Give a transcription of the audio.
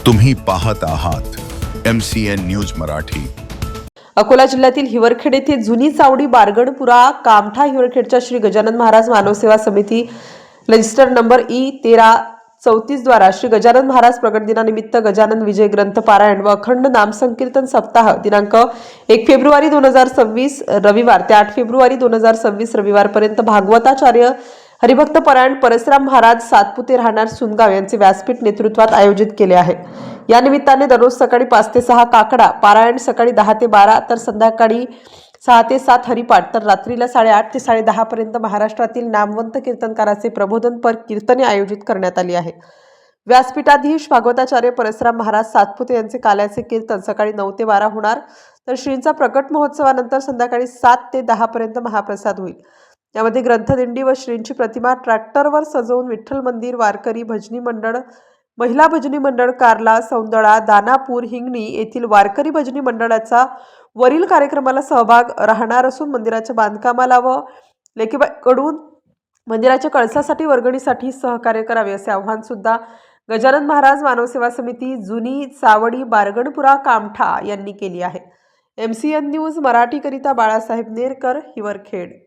तुम्ही पाहत आहात MCN न्यूज मराठी। अकोला जिल्ह्यातील हिवरखेड येथे जुनी चावडी बारगणपुरा कामठा हिवरखेडच्या श्री गजानन महाराज मानव सेवा समिती रजिस्टर नंबर E1334 द्वारा श्री गजानन महाराज प्रगट दिनानिमित्त गजानन विजय ग्रंथ पारायण व अखंड नाम संकीर्तन सप्ताह दिनांक 1 फेब्रुवारी 2026 रविवार ते 8 फेब्रुवारी 2026 रविवार पर्यंत भागवताचार्य हरिभक्त परायण परशुराम महाराज सातपुते राहणार सुनगाव यांचे व्यासपीठ नेतृत्वात आयोजित केले आहे। या निमित्ताने दररोज सकाळी 5 ते 6 काकडा पारायण, सकाळी 10 ते 12 तर संध्याकाळी 6 ते 7 हरिपाठ तर रात्रीला 8:30 ते 10:30 पर्यंत महाराष्ट्रातील नामवंत कीर्तनकाराचे प्रबोधनपर कीर्तने आयोजित करण्यात आली आहे। व्यासपीठाधीश भागवताचार्य परशुराम महाराज सातपुते यांचे काल्याचे कीर्तन सकाळी 9 ते 12 होणार तर श्रींचा प्रकट महोत्सवानंतर संध्याकाळी 7 ते 10 पर्यंत महाप्रसाद होईल। यामध्ये ग्रंथदिंडी व श्रींची प्रतिमा ट्रॅक्टरवर सजवून विठ्ठल मंदिर, वारकरी भजनी मंडळ, महिला भजनी मंडळ कारला, सौंदळा, दानापूर, हिंगणी येथील वारकरी भजनी मंडळाचा वरील कार्यक्रमाला सहभाग राहणार असून मंदिराच्या बांधकामाला व लेकीबाईकडून मंदिराच्या कळसासाठी वर्गणीसाठी सहकार्य करावे असे आवाहन सुद्धा गजानन महाराज मानव सेवा समिती जुनी चावडी बारगणपुरा कामठा यांनी केली आहे। MCN न्यूज मराठीकरिता बाळासाहेब नेरकर, हिवरखेड।